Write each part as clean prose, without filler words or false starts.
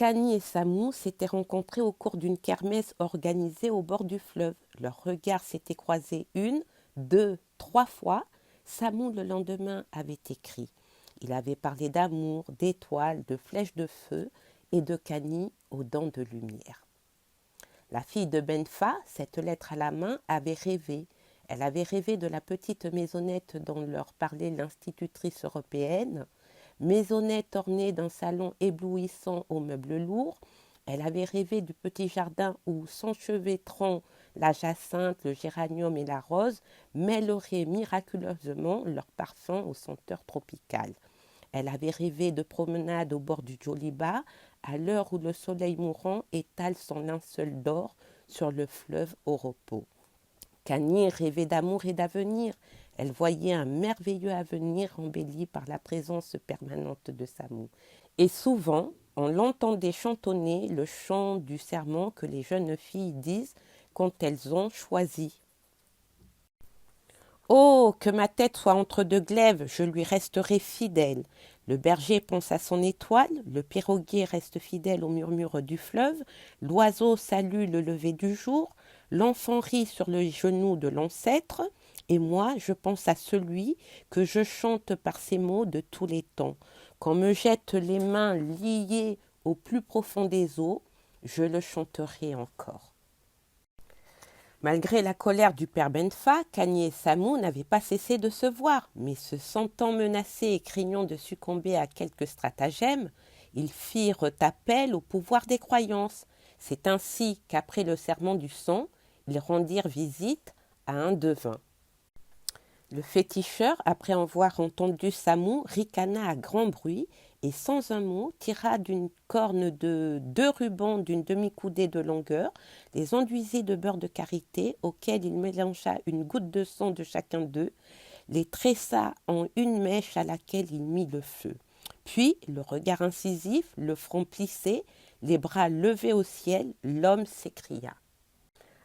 Kani et Samou s'étaient rencontrés au cours d'une kermesse organisée au bord du fleuve. Leurs regards s'étaient croisés une, deux, trois fois. Samou, le lendemain, avait écrit. Il avait parlé d'amour, d'étoiles, de flèches de feu et de Kani aux dents de lumière. La fille de Benfa, cette lettre à la main, avait rêvé. Elle avait rêvé de la petite maisonnette dont leur parlait l'institutrice européenne, maisonnette ornée d'un salon éblouissant aux meubles lourds. Elle avait rêvé du petit jardin où s'enchevêtrant la jacinthe, le géranium et la rose mêleraient miraculeusement leur parfum aux senteurs tropicales. Elle avait rêvé de promenades au bord du Djoliba, à l'heure où le soleil mourant étale son linceul d'or sur le fleuve au repos. Kani rêvait d'amour et d'avenir. Elle voyait un merveilleux avenir embelli par la présence permanente de Samou. Et souvent, on l'entendait chantonner le chant du serment que les jeunes filles disent quand elles ont choisi. Oh, que ma tête soit entre deux glaives, je lui resterai fidèle. Le berger pense à son étoile, le piroguier reste fidèle au murmure du fleuve, l'oiseau salue le lever du jour, l'enfant rit sur le genou de l'ancêtre, et moi je pense à celui que je chante par ces mots de tous les temps. Quand me jettent les mains liées au plus profond des eaux, je le chanterai encore. Malgré la colère du père Benfa, Kani et Samou n'avaient pas cessé de se voir, mais se sentant menacés et craignant de succomber à quelques stratagèmes, ils firent appel au pouvoir des croyances. C'est ainsi qu'après le serment du sang, ils rendirent visite à un devin. Le féticheur, après avoir entendu Samou, ricana à grand bruit et sans un mot tira d'une corne de 2 rubans d'une demi-coudée de longueur, les enduisit de beurre de karité auquel il mélangea une goutte de sang de chacun d'eux, les tressa en une mèche à laquelle il mit le feu. Puis, le regard incisif, le front plissé, les bras levés au ciel, l'homme s'écria.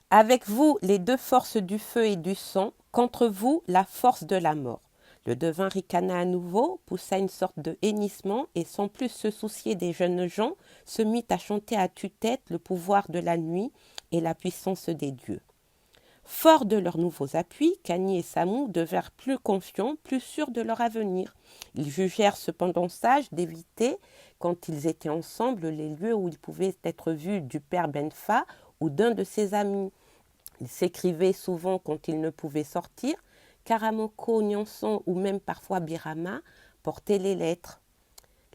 Avec vous, les 2 forces du feu et du sang, contre vous, la force de la mort. Le devin ricana à nouveau, poussa une sorte de hennissement et sans plus se soucier des jeunes gens, se mit à chanter à tue-tête le pouvoir de la nuit et la puissance des dieux. Forts de leurs nouveaux appuis, Kani et Samou devinrent plus confiants, plus sûrs de leur avenir. Ils jugèrent cependant sage d'éviter, quand ils étaient ensemble, les lieux où ils pouvaient être vus du père Benfa ou d'un de ses amis. Ils s'écrivaient souvent quand ils ne pouvaient sortir. Karamoko, Nyanson ou même parfois Birama portaient les lettres.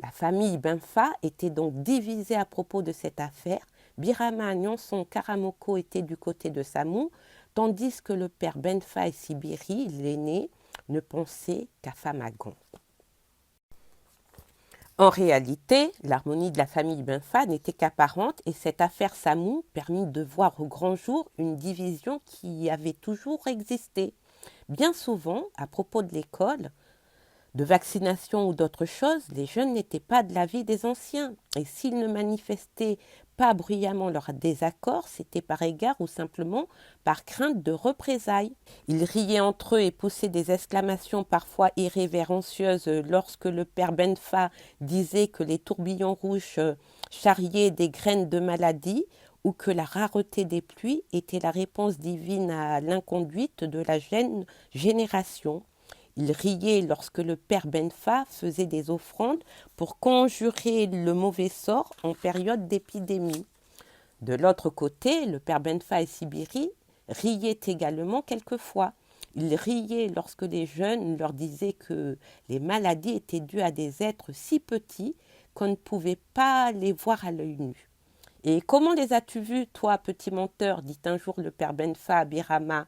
La famille Benfa était donc divisée à propos de cette affaire. Birama, Nyanson, Karamoko étaient du côté de Samou, tandis que le père Benfa et Sibiri, l'aîné, ne pensaient qu'à Famagon. En réalité, l'harmonie de la famille Benfa n'était qu'apparente et cette affaire Samou permit de voir au grand jour une division qui avait toujours existé. Bien souvent, à propos de l'école, de vaccination ou d'autres choses, les jeunes n'étaient pas de l'avis des anciens. Et s'ils ne manifestaient pas bruyamment leur désaccord, c'était par égard ou simplement par crainte de représailles. Ils riaient entre eux et poussaient des exclamations parfois irrévérencieuses lorsque le père Benfa disait que les tourbillons rouges charriaient des graines de maladie ou que la rareté des pluies était la réponse divine à l'inconduite de la jeune génération. Il riait lorsque le père Benfa faisait des offrandes pour conjurer le mauvais sort en période d'épidémie. De l'autre côté, le père Benfa et Sibiri riaient également quelquefois. Ils riaient lorsque les jeunes leur disaient que les maladies étaient dues à des êtres si petits qu'on ne pouvait pas les voir à l'œil nu. « Et comment les as-tu vus, toi, petit menteur ?» dit un jour le père Benfa à Birama.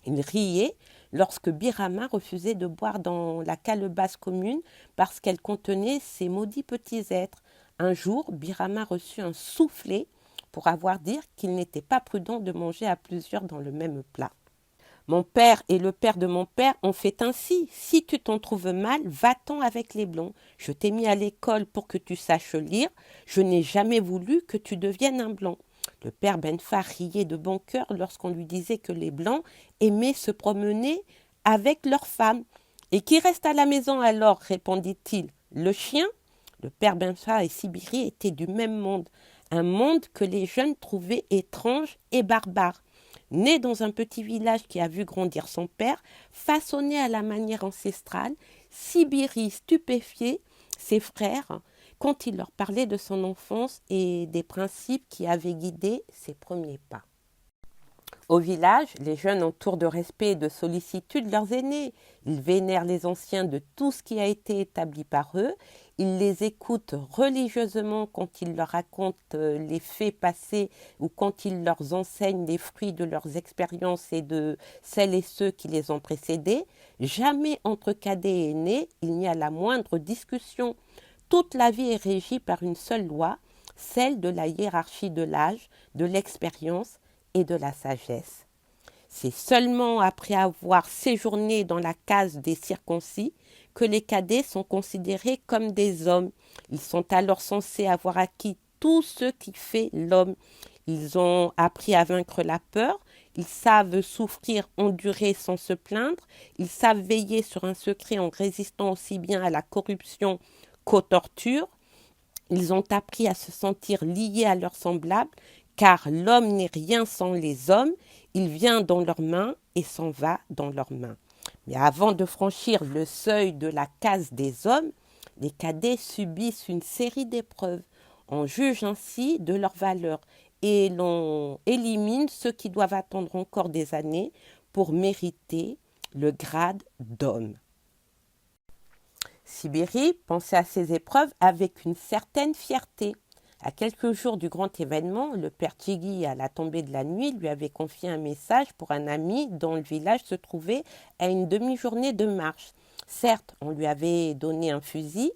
Il riait lorsque Birama refusait de boire dans la calebasse commune parce qu'elle contenait ces maudits petits êtres. Un jour, Birama reçut un soufflet pour avoir dit qu'il n'était pas prudent de manger à plusieurs dans le même plat. Mon père et le père de mon père ont fait ainsi. Si tu t'en trouves mal, va-t'en avec les blonds. Je t'ai mis à l'école pour que tu saches lire. Je n'ai jamais voulu que tu deviennes un blanc. Le père Benfa riait de bon cœur lorsqu'on lui disait que les blancs aimaient se promener avec leurs femmes. « Et qui reste à la maison alors ?» répondit-il. « Le chien ?» Le père Benfa et Sibiri étaient du même monde, un monde que les jeunes trouvaient étrange et barbare. Né dans un petit village qui a vu grandir son père, façonné à la manière ancestrale, Sibiri stupéfiait ses frères quand il leur parlait de son enfance et des principes qui avaient guidé ses premiers pas. Au village, les jeunes entourent de respect et de sollicitude leurs aînés. Ils vénèrent les anciens de tout ce qui a été établi par eux. Ils les écoutent religieusement quand ils leur racontent les faits passés ou quand ils leur enseignent les fruits de leurs expériences et de celles et ceux qui les ont précédés. Jamais entre cadets et aînés, il n'y a la moindre discussion. Toute la vie est régie par une seule loi, celle de la hiérarchie de l'âge, de l'expérience et de la sagesse. C'est seulement après avoir séjourné dans la case des circoncis que les cadets sont considérés comme des hommes. Ils sont alors censés avoir acquis tout ce qui fait l'homme. Ils ont appris à vaincre la peur, ils savent souffrir, endurer sans se plaindre, ils savent veiller sur un secret en résistant aussi bien à la corruption qu'aux tortures. Ils ont appris à se sentir liés à leurs semblables, car l'homme n'est rien sans les hommes, il vient dans leurs mains et s'en va dans leurs mains. Mais avant de franchir le seuil de la case des hommes, les cadets subissent une série d'épreuves. On juge ainsi de leur valeur et l'on élimine ceux qui doivent attendre encore des années pour mériter le grade d'homme. Sibiri pensait à ces épreuves avec une certaine fierté. À quelques jours du grand événement, le père Tigui, à la tombée de la nuit, lui avait confié un message pour un ami dont le village se trouvait à une demi-journée de marche. Certes, on lui avait donné un fusil,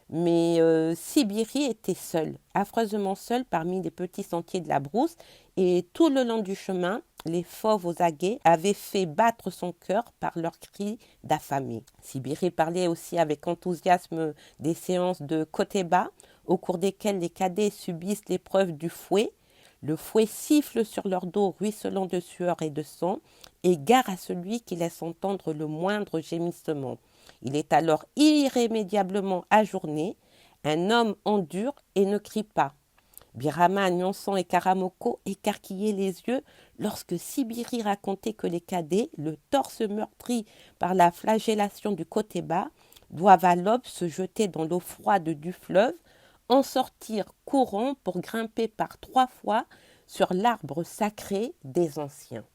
mais Sibiri était seul, affreusement seul parmi les petits sentiers de la brousse, et tout le long du chemin, les fauves aux aguets avaient fait battre son cœur par leurs cris d'affamés. Sibiri parlait aussi avec enthousiasme des séances de côté bas, au cours desquelles les cadets subissent l'épreuve du fouet. Le fouet siffle sur leur dos, ruisselant de sueur et de sang, et gare à celui qui laisse entendre le moindre gémissement. Il est alors irrémédiablement ajourné. Un homme endure et ne crie pas. Birama, Nyonsan et Karamoko écarquillaient les yeux lorsque Sibiri racontait que les cadets, le torse meurtri par la flagellation du côté bas, doivent à l'aube se jeter dans l'eau froide du fleuve, en sortir courant pour grimper par 3 fois sur l'arbre sacré des anciens.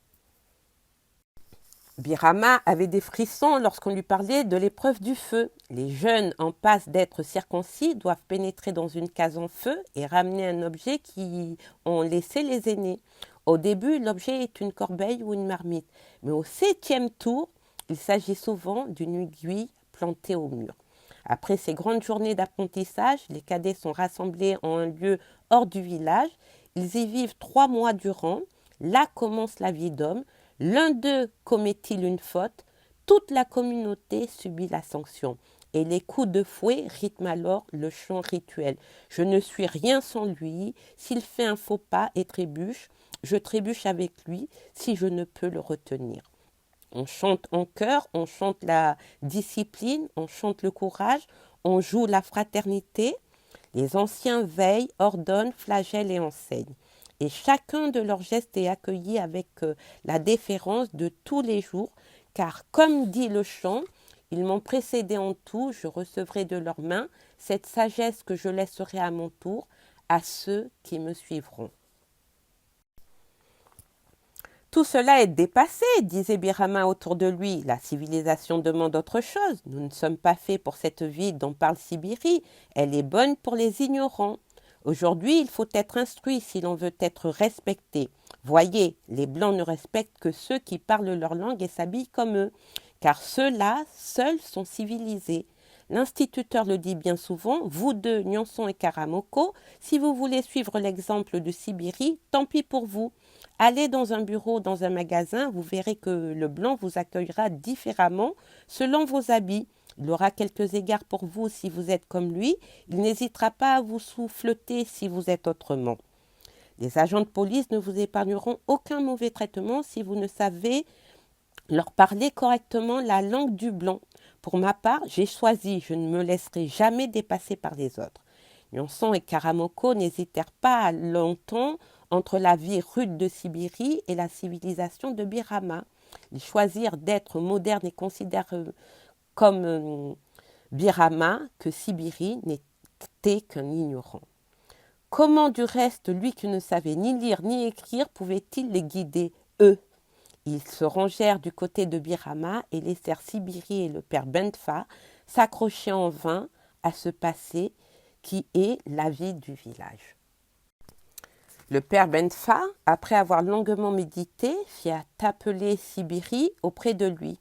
Birama avait des frissons lorsqu'on lui parlait de l'épreuve du feu. Les jeunes en passe d'être circoncis doivent pénétrer dans une case en feu et ramener un objet qui ont laissé les aînés. Au début, l'objet est une corbeille ou une marmite, mais au 7e tour, il s'agit souvent d'une aiguille plantée au mur. Après ces grandes journées d'apprentissage, les cadets sont rassemblés en un lieu hors du village. Ils y vivent 3 mois durant. Là commence la vie d'homme. L'un d'eux commet-il une faute, toute la communauté subit la sanction. Et les coups de fouet rythment alors le chant rituel. Je ne suis rien sans lui. S'il fait un faux pas et trébuche, je trébuche avec lui si je ne peux le retenir. On chante en chœur, on chante la discipline, on chante le courage, on joue la fraternité. Les anciens veillent, ordonnent, flagellent et enseignent. Et chacun de leurs gestes est accueilli avec la déférence de tous les jours, car comme dit le chant, ils m'ont précédé en tout, je recevrai de leurs mains cette sagesse que je laisserai à mon tour à ceux qui me suivront. Tout cela est dépassé, disait Birama autour de lui. La civilisation demande autre chose. Nous ne sommes pas faits pour cette vie dont parle Sibiri. Elle est bonne pour les ignorants. Aujourd'hui, il faut être instruit si l'on veut être respecté. Voyez, les Blancs ne respectent que ceux qui parlent leur langue et s'habillent comme eux, car ceux-là seuls sont civilisés. L'instituteur le dit bien souvent, vous deux, Nyonsan et Karamoko, si vous voulez suivre l'exemple de Sibiri, tant pis pour vous. Allez dans un bureau, dans un magasin, vous verrez que le blanc vous accueillera différemment selon vos habits. Il aura quelques égards pour vous si vous êtes comme lui. Il n'hésitera pas à vous souffleter si vous êtes autrement. Les agents de police ne vous épargneront aucun mauvais traitement si vous ne savez leur parler correctement la langue du blanc. Pour ma part, j'ai choisi, je ne me laisserai jamais dépasser par les autres. Lianson et Karamoko n'hésitèrent pas longtemps entre la vie rude de Sibérie et la civilisation de Birama. Ils choisirent d'être modernes et considèrent comme Birama que Sibérie n'était qu'un ignorant. Comment du reste, lui qui ne savait ni lire ni écrire, pouvait-il les guider, eux? Ils se rangèrent du côté de Birama et laissèrent Sibérie et le père Benfa s'accrocher en vain à ce passé qui est la vie du village. Le père Benfa, après avoir longuement médité, fit appeler Sibérie auprès de lui.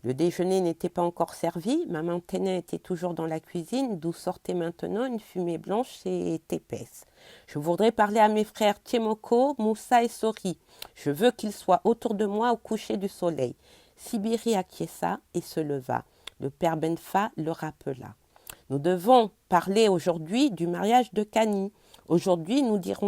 Le déjeuner n'était pas encore servi, maman Ténin était toujours dans la cuisine, d'où sortait maintenant une fumée blanche et épaisse. Je voudrais parler à mes frères Tchemoko, Moussa et Sori. Je veux qu'ils soient autour de moi au coucher du soleil. Sibérie acquiesça et se leva. Le père Benfa le rappela. Nous devons parler aujourd'hui du mariage de Kani. Aujourd'hui, nous dirons